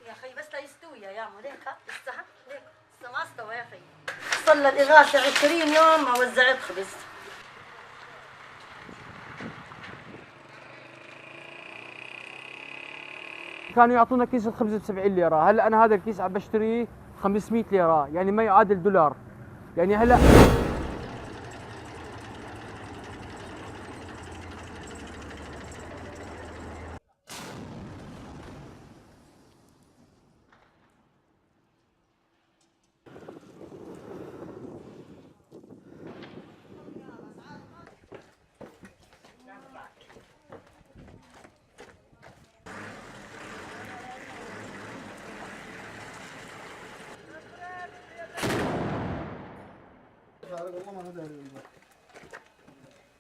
يا اخي بس لا يستوي يا عمو ليك لسه ليك لسه ما استوى يا اخي. صلى الإغاثة 20 يوم ما وزعت خبز. كانوا يعطونا كيس الخبز ب 70 ليرة، هلا أنا هذا الكيس عم بشتريه 500 ليرة، يعني ما يعادل دولار. يعني هلا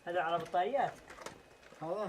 هذا على بطاريات. هذا